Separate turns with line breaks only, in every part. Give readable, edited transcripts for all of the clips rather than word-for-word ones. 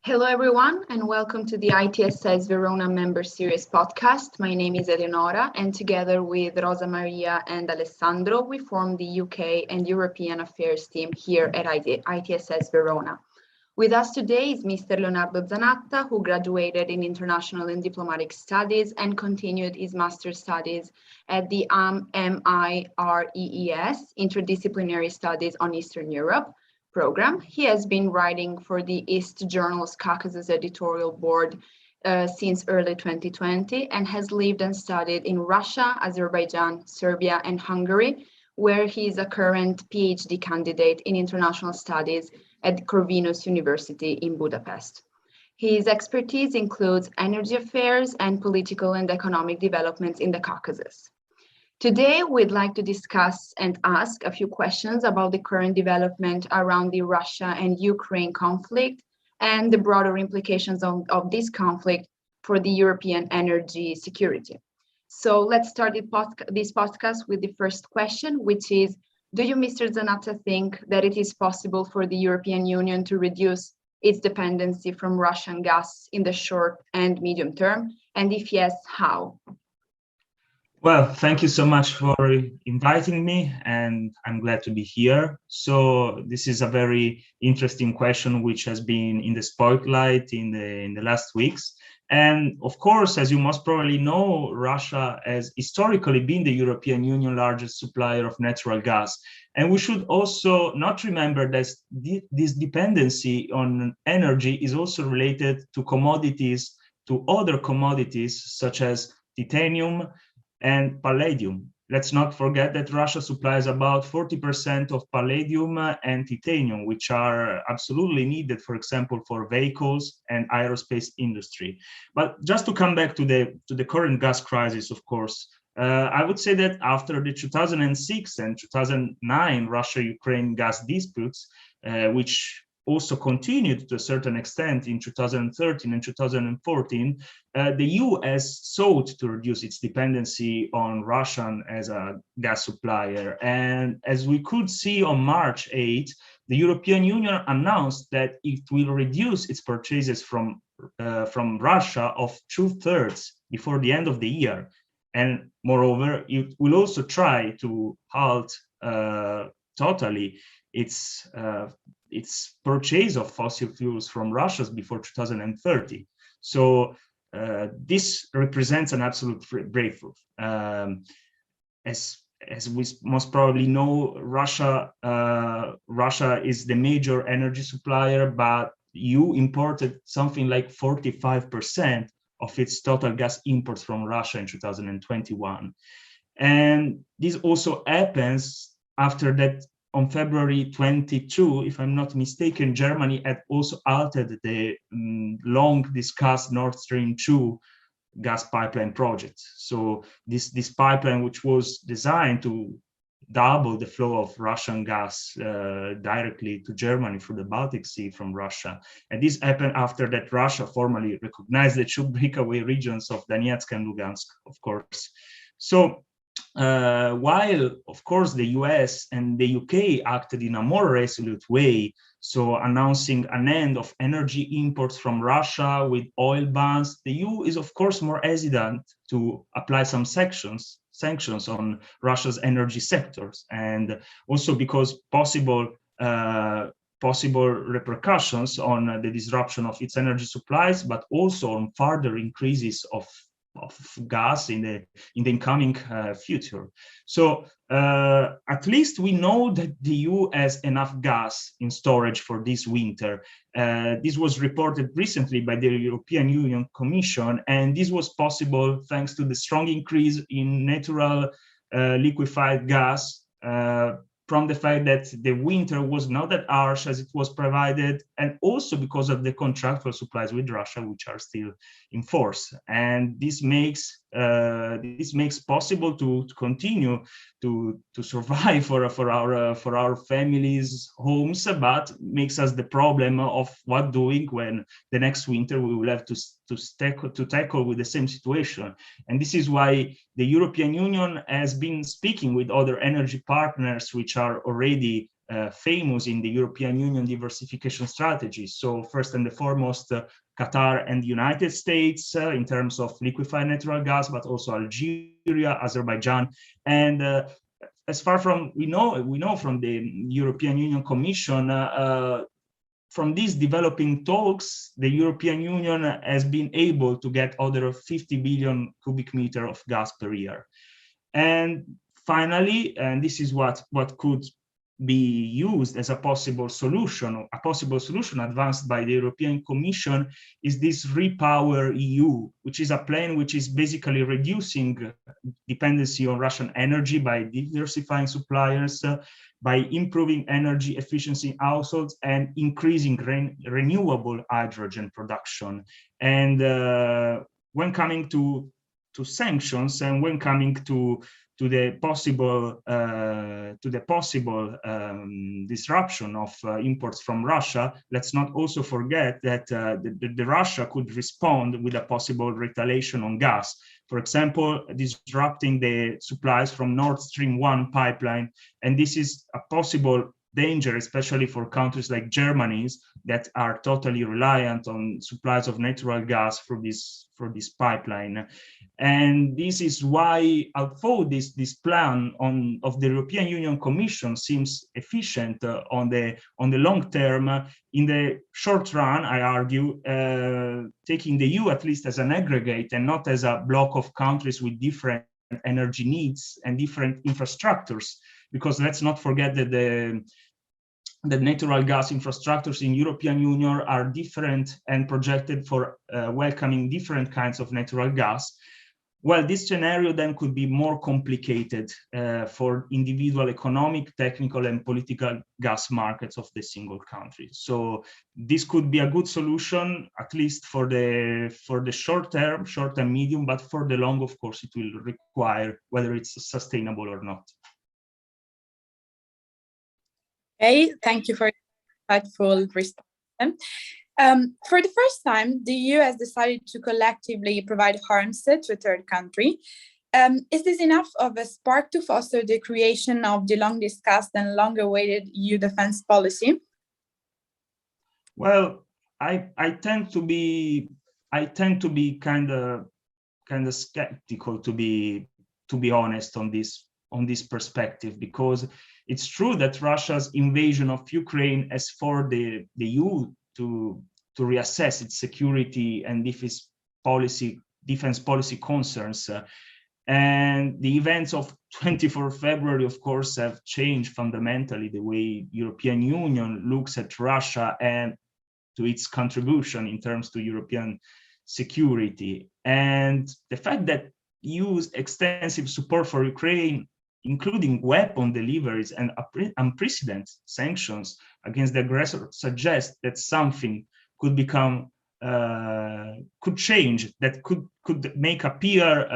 Hello, everyone, and welcome to the ITSS Verona Member Series podcast. My name is Eleonora, and together with Rosa Maria and Alessandro, we form the UK and European Affairs team here at ITSS Verona. With us today is Mr. Leonardo Zanatta, who graduated in International and Diplomatic Studies and continued his master's studies at the MIREES, Interdisciplinary Studies on Eastern Europe program. He has been writing for the East Journal's Caucasus editorial board since early 2020 and has lived and studied in Russia, Azerbaijan, Serbia, and Hungary, where he is a current PhD candidate in international studies at Corvinus University in Budapest. His expertise includes energy affairs and political and economic developments in the Caucasus. Today, we'd like to discuss and ask a few questions about the current development around the Russia and Ukraine conflict and the broader implications of this conflict for the European energy security. So let's start this podcast with the first question, which is, do you, Mr. Zanatta, think that it is possible for the European Union to reduce its dependency from Russian gas in the short and medium term? And if yes, how?
Well, thank you so much for inviting me, and I'm glad to be here. So this is a very interesting question which has been in the spotlight in the last weeks. And of course, as you most probably know, Russia has historically been the European Union largest supplier of natural gas. And we should also not remember that this dependency on energy is also related to commodities, to other commodities such as titanium and palladium. Let's not forget that Russia supplies about 40% of palladium and titanium, which are absolutely needed, for example, for vehicles and aerospace industry. But just to come back to the current gas crisis, of course, I would say that after the 2006 and 2009 Russia-Ukraine gas disputes, which also continued to a certain extent in 2013 and 2014, the EU has sought to reduce its dependency on Russia as a gas supplier. And as we could see on March 8, the European Union announced that it will reduce its purchases from Russia of 2/3 before the end of the year. And moreover, it will also try to halt totally its purchase of fossil fuels from Russia before 2030. So this represents an absolute breakthrough. As we most probably know, Russia is the major energy supplier, but EU imported something like 45% of its total gas imports from Russia in 2021. And this also happens after that. On February 22, if I'm not mistaken, Germany had also altered the long-discussed Nord Stream 2 gas pipeline project. So this pipeline, which was designed to double the flow of Russian gas directly to Germany through the Baltic Sea from Russia. And this happened after that Russia formally recognized the two breakaway regions of Donetsk and Lugansk, of course. So while, of course, the US and the UK acted in a more resolute way, so announcing an end of energy imports from Russia with oil bans, the EU is, of course, more hesitant to apply some sanctions on Russia's energy sectors, and also because possible repercussions on the disruption of its energy supplies, but also on further increases of gas in the incoming future. So at least we know that the EU has enough gas in storage for this winter. This was reported recently by the European Union Commission, and this was possible thanks to the strong increase in natural liquefied gas from the fact that the winter was not that harsh as it was provided, and also because of the contractual supplies with Russia, which are still in force. And this makes possible to continue to survive for our families' homes, but makes us the problem of what doing when the next winter we will have to tackle with the same situation. And this is why the European Union has been speaking with other energy partners which are already famous in the European Union diversification strategy. So first and foremost, Qatar and the United States in terms of liquefied natural gas, but also Algeria, Azerbaijan, and as far from we know from the European Union Commission, from these developing talks, the European Union has been able to get other 50 billion cubic meter of gas per year. And finally, and this is what could be used as a possible solution advanced by the European Commission, is this Repower EU, which is a plan which is basically reducing dependency on Russian energy by diversifying suppliers, by improving energy efficiency in households and increasing renewable hydrogen production. And when coming to sanctions, and when coming to the possible disruption of imports from Russia, let's not also forget that the Russia could respond with a possible retaliation on gas. For example, disrupting the supplies from Nord Stream 1 pipeline, and this is a possible danger, especially for countries like Germany that are totally reliant on supplies of natural gas for this pipeline. And this is why, although this plan of the European Union Commission seems efficient on the long term, in the short run, I argue, taking the EU at least as an aggregate and not as a block of countries with different energy needs and different infrastructures, because let's not forget that the natural gas infrastructures in European Union are different and projected for welcoming different kinds of natural gas. Well, this scenario then could be more complicated for individual economic, technical, and political gas markets of the single country. So this could be a good solution, at least for the short term, medium, but for the long, of course, it will require whether it's sustainable or not.
Okay, thank you for your insightful response. For the first time, the EU has decided to collectively provide arms to a third country. Is this enough of a spark to foster the creation of the long-discussed and long-awaited EU defense policy?
Well, I tend to be kind of skeptical, to be honest, on this perspective, because it's true that Russia's invasion of Ukraine has forced the EU to reassess its security and defense policy concerns. And the events of 24 February, of course, have changed fundamentally the way European Union looks at Russia and to its contribution in terms to European security. And the fact that EU's extensive support for Ukraine, including weapon deliveries and unprecedented sanctions against the aggressor, suggests that something could change, that could make appear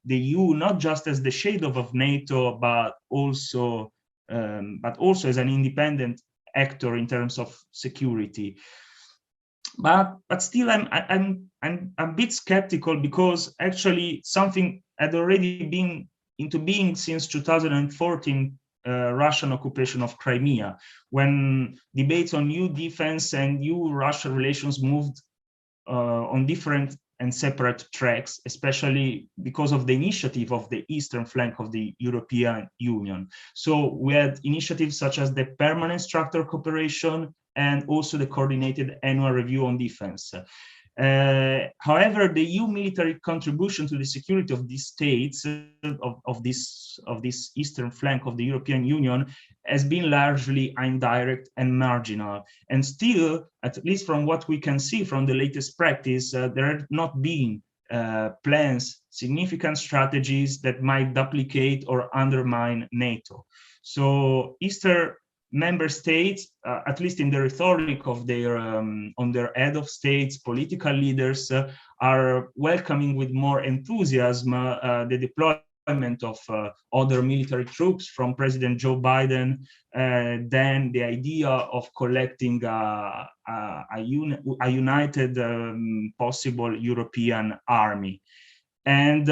the EU not just as the shadow of NATO, but also as an independent actor in terms of security. But still, I'm a bit skeptical, because actually something had already been into being since 2014, Russian occupation of Crimea, when debates on EU defense and EU-Russia relations moved on different and separate tracks, especially because of the initiative of the eastern flank of the European Union. So we had initiatives such as the permanent structured cooperation and also the coordinated annual review on defense. However, the EU military contribution to the security of these states, of this eastern flank of the European Union, has been largely indirect and marginal. And still, at least from what we can see from the latest practice, there have not been plans, significant strategies that might duplicate or undermine NATO. So Eastern member states, at least in the rhetoric of their on their head of states, political leaders are welcoming with more enthusiasm the deployment of other military troops from President Joe Biden than the idea of collecting a united possible European army. And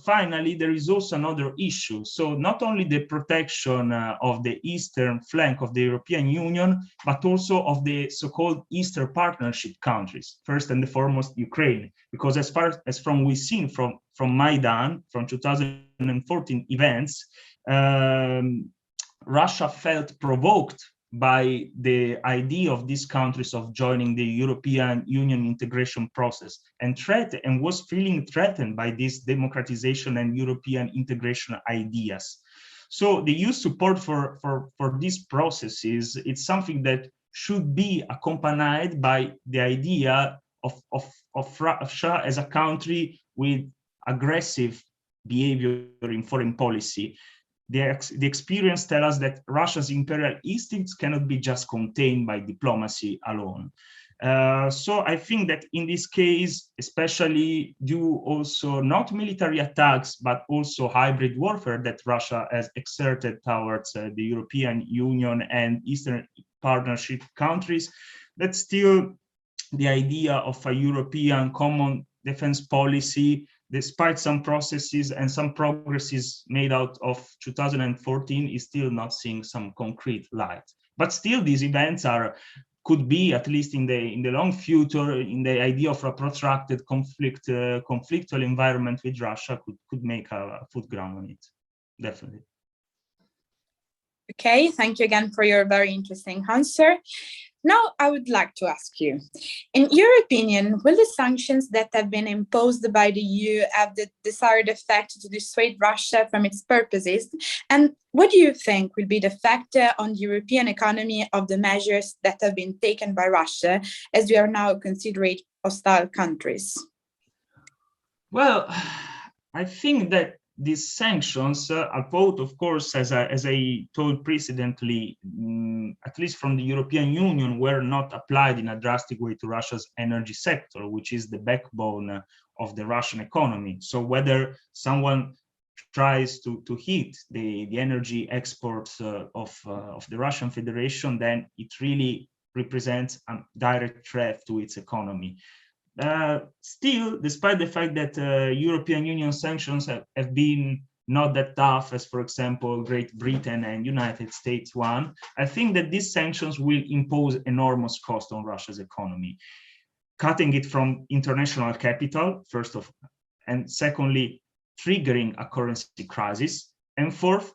finally, there is also another issue. So not only the protection of the eastern flank of the European Union, but also of the so-called Eastern Partnership countries, first and foremost Ukraine, because as far as we've seen from Maidan, from 2014 events, Russia felt provoked by the idea of these countries of joining the European Union integration process, and was feeling threatened by this democratization and European integration ideas. So the EU support for these processes, it's something that should be accompanied by the idea of Russia as a country with aggressive behavior in foreign policy. The experience tells us that Russia's imperial instincts cannot be just contained by diplomacy alone. So I think that in this case, especially due also not military attacks, but also hybrid warfare that Russia has exerted towards the European Union and Eastern Partnership countries, that still the idea of a European common defense policy, despite some processes and some progresses made out of 2014, is still not seeing some concrete light. But still, these events could be, at least in the long future, in the idea of a protracted conflictual environment with Russia, could make a foot ground on it, definitely.
Okay, thank you again for your very interesting answer. Now, I would like to ask you, in your opinion, will the sanctions that have been imposed by the EU have the desired effect to dissuade Russia from its purposes? And what do you think will be the effect on the European economy of the measures that have been taken by Russia, as we are now considered hostile countries?
Well, I think that these sanctions are both, of course, as I told precedently, at least from the European Union, were not applied in a drastic way to Russia's energy sector, which is the backbone of the Russian economy. So whether someone tries to hit the energy exports of the Russian Federation, then it really represents a direct threat to its economy. Still, despite the fact that European Union sanctions have been not that tough as, for example, Great Britain and United States one, I think that these sanctions will impose enormous cost on Russia's economy, cutting it from international capital, first of, and secondly, triggering a currency crisis, and fourth,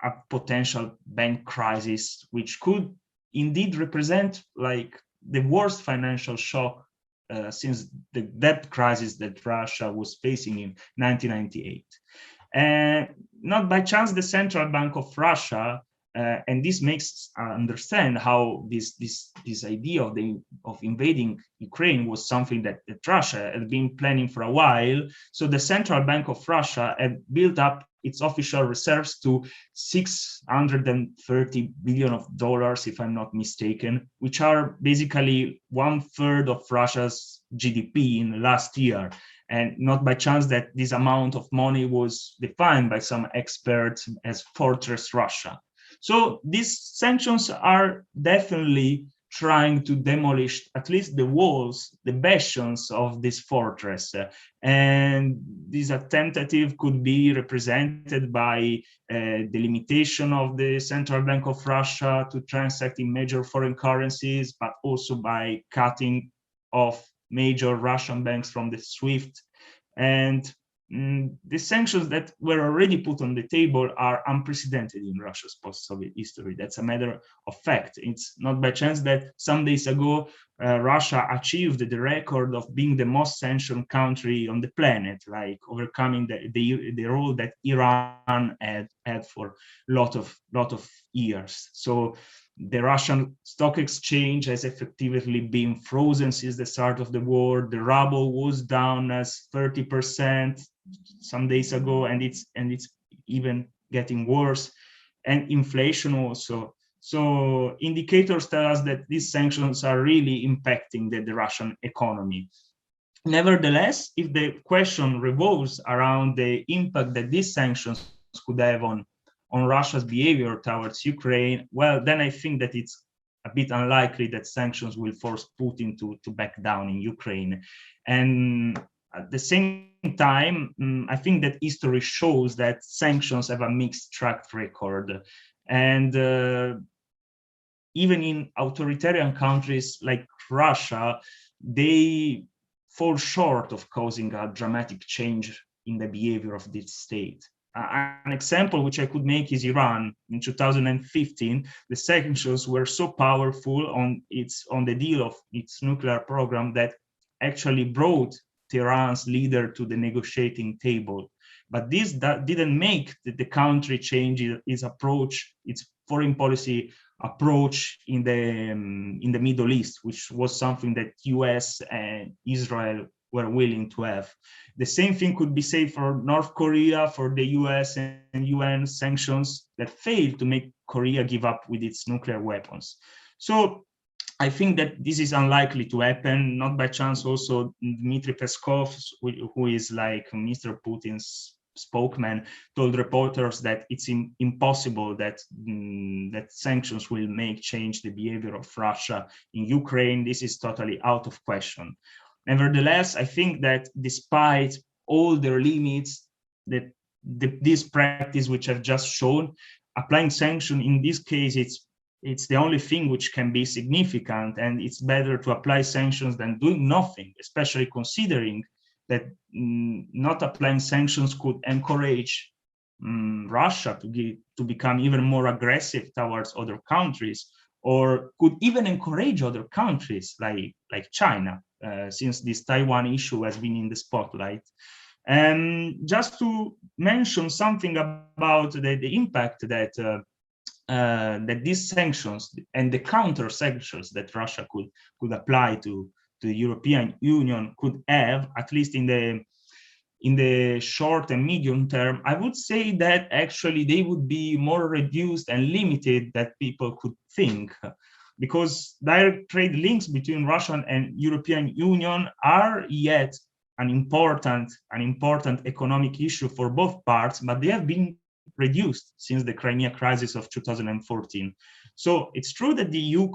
a potential bank crisis, which could indeed represent like the worst financial shock since the debt crisis that Russia was facing in 1998. And not by chance, the Central Bank of Russia, and this makes understand how this idea of invading Ukraine was something that Russia had been planning for a while. So the Central Bank of Russia had built up its official reserves to $630 billion, if I'm not mistaken, which are basically 1/3 of Russia's GDP in the last year. And not by chance that this amount of money was defined by some experts as Fortress Russia. So these sanctions are definitely trying to demolish at least the walls, the bastions of this fortress. And this attemptative could be represented by the limitation of the Central Bank of Russia to transact in major foreign currencies, but also by cutting off major Russian banks from the SWIFT. And the sanctions that were already put on the table are unprecedented in Russia's post-Soviet history. That's a matter of fact. It's not by chance that some days ago, Russia achieved the record of being the most sanctioned country on the planet, like overcoming the role that Iran had for a lot of years. So the Russian stock exchange has effectively been frozen since the start of the war. The ruble was down as 30% some days ago, and it's even getting worse. And inflation also. So indicators tell us that these sanctions are really impacting the Russian economy. Nevertheless, if the question revolves around the impact that these sanctions could have on Russia's behavior towards Ukraine, well, then I think that it's a bit unlikely that sanctions will force Putin to back down in Ukraine. And at the same time, I think that history shows that sanctions have a mixed track record. And even in authoritarian countries like Russia, they fall short of causing a dramatic change in the behavior of this state. An example which I could make is Iran. In 2015, the sanctions were so powerful on the deal of its nuclear program that actually brought Tehran's leader to the negotiating table. But this didn't make the country change its approach, its foreign policy approach in the Middle East, which was something that US and Israel were willing to have. The same thing could be said for North Korea, for the US and UN sanctions that failed to make Korea give up with its nuclear weapons. So I think that this is unlikely to happen, not by chance. Also, Dmitry Peskov, who is like Mr. Putin's spokesman, told reporters that it's impossible that sanctions will change the behavior of Russia in Ukraine. This is totally out of question. Nevertheless, I think that despite all their limits, that this practice which I've just shown, applying sanction in this case, it's the only thing which can be significant, and it's better to apply sanctions than doing nothing, especially considering that not applying sanctions could encourage Russia to become even more aggressive towards other countries, or could even encourage other countries like China, since this Taiwan issue has been in the spotlight. And just to mention something about the impact that these sanctions and the counter sanctions that Russia could apply to the European Union could have, at least in the short and medium term, I would say that actually they would be more reduced and limited than people could think, because direct trade links between Russia and European Union are yet an important economic issue for both parts, but they have been reduced since the Crimea crisis of 2014. So it's true that the EU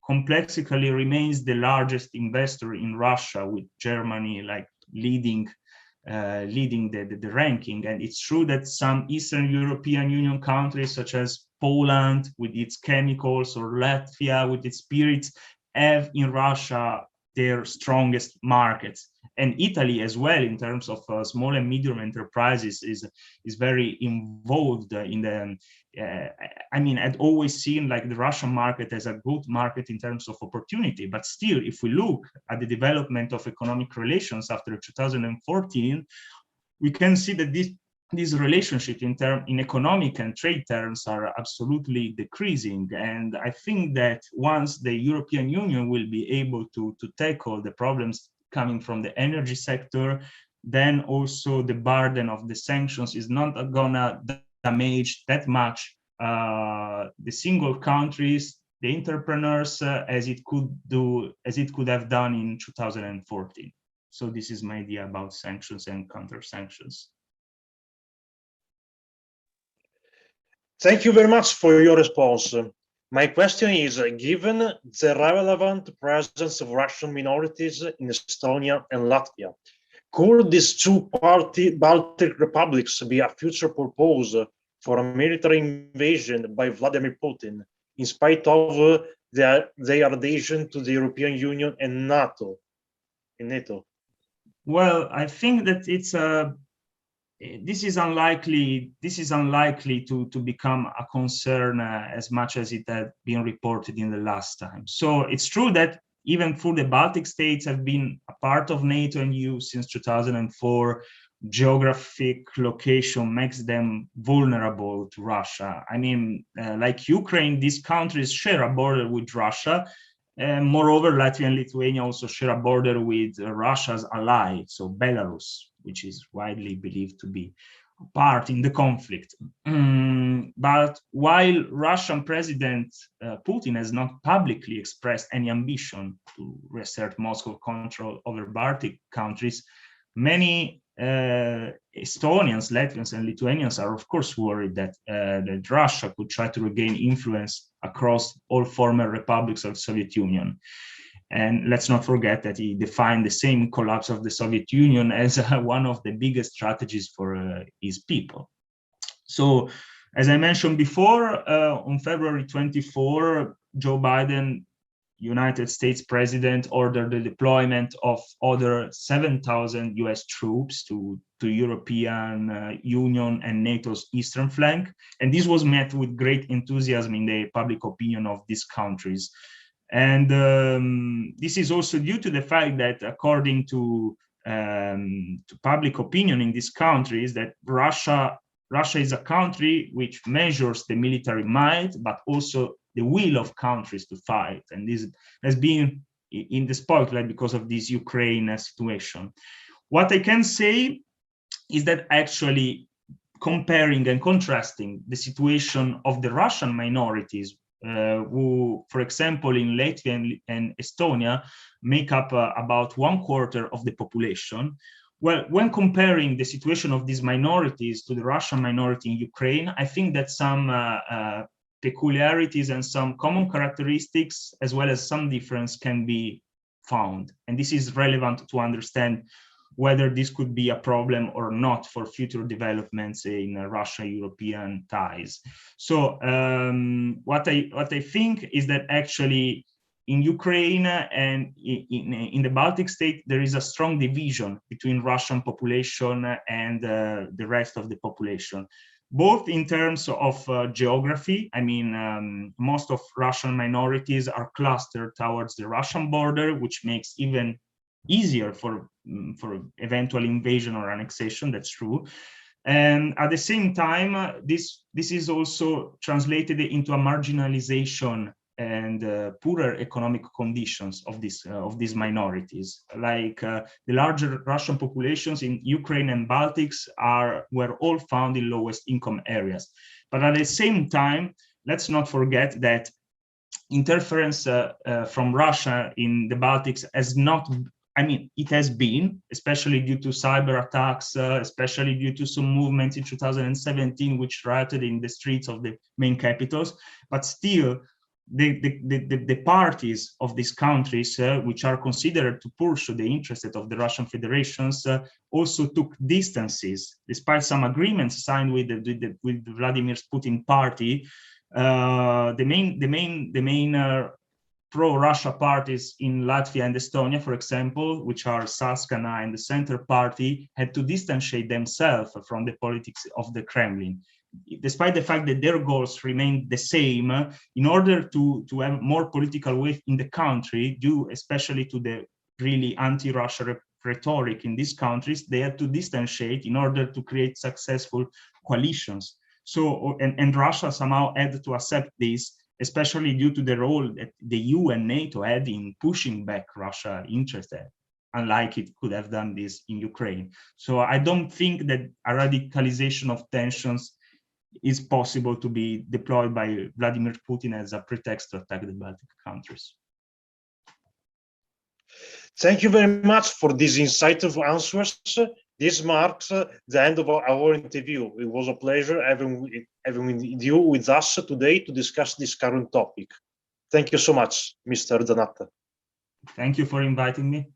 complexically remains the largest investor in Russia, with Germany like leading the ranking. And it's true that some Eastern European Union countries, such as Poland with its chemicals, or Latvia with its spirits, have in Russia their strongest markets. And Italy as well, in terms of small and medium enterprises, is very involved in the, I'd always seen like the Russian market as a good market in terms of opportunity. But still, if we look at the development of economic relations after 2014, we can see that these relationships in economic and trade terms are absolutely decreasing. And I think that once the European Union will be able to tackle the problems coming from the energy sector, then also the burden of the sanctions is not gonna damage that much the single countries, the entrepreneurs, as it could have done in 2014. So this is my idea about sanctions and counter sanctions.
Thank you very much for your response. My question is, given the relevant presence of Russian minorities in Estonia and Latvia, could these two Baltic republics be a future purpose for a military invasion by Vladimir Putin, in spite of their adhesion to the European Union and NATO?
Well, I think that this is unlikely to become a concern as much as it had been reported in the last time. So it's true that even though the Baltic states have been a part of NATO and EU since 2004, geographic location makes them vulnerable to Russia. I mean, like Ukraine, these countries share a border with Russia. Moreover, Latvia and Lithuania also share a border with Russia's ally, so Belarus, which is widely believed to be a part in the conflict. But while Russian President Putin has not publicly expressed any ambition to reassert Moscow control over Baltic countries, many Estonians, Latvians, and Lithuanians are of course worried that Russia could try to regain influence across all former republics of the Soviet Union. And let's not forget that he defined the same collapse of the Soviet Union as one of the biggest strategies for his people. So, as I mentioned before, on February 24, Joe Biden, United States president, ordered the deployment of other 7,000 US troops to European Union and NATO's eastern flank. And this was met with great enthusiasm in the public opinion of these countries. And this is also due to the fact that, according to public opinion in these countries, that Russia is a country which measures the military might, but also the will of countries to fight. And this has been in the spotlight because of this Ukraine situation. What I can say is that actually comparing and contrasting the situation of the Russian minorities, who, for example, in Latvia and Estonia, make up about 1/4 of the population. Well, when comparing the situation of these minorities to the Russian minority in Ukraine, I think that some peculiarities and some common characteristics, as well as some difference, can be found. And this is relevant to understand whether this could be a problem or not for future developments in Russia-European ties. So what I think is that actually in Ukraine and in the Baltic state, there is a strong division between Russian population and the rest of the population, both in terms of geography. I mean, most of Russian minorities are clustered towards the Russian border, which makes even easier for eventual invasion or annexation. That's true. And at the same time, this is also translated into a marginalization and poorer economic conditions of these minorities. Like the larger Russian populations in Ukraine and Baltics were all found in lowest income areas. But at the same time, let's not forget that interference from Russia in the Baltics has not, I mean, it has been, especially due to cyber attacks, especially due to some movements in 2017, which rioted in the streets of the main capitals. But still, the parties of these countries, which are considered to pursue the interests of the Russian federations, also took distances, despite some agreements signed with Vladimir Putin party. The main pro-Russia parties in Latvia and Estonia, for example, which are Saskana and the Center Party, had to distantiate themselves from the politics of the Kremlin, despite the fact that their goals remained the same. In order to have more political weight in the country, due especially to the really anti-Russia rhetoric in these countries, they had to distantiate in order to create successful coalitions. So, and Russia somehow had to accept this, especially due to the role that the EU and NATO had in pushing back Russia interest, unlike it could have done this in Ukraine. So I don't think that a radicalization of tensions is possible to be deployed by Vladimir Putin as a pretext to attack the Baltic countries.
Thank you very much for these insightful answers. This marks the end of our interview. It was a pleasure having you with us today to discuss this current topic. Thank you so much, Mr. Zanatta.
Thank you for inviting me.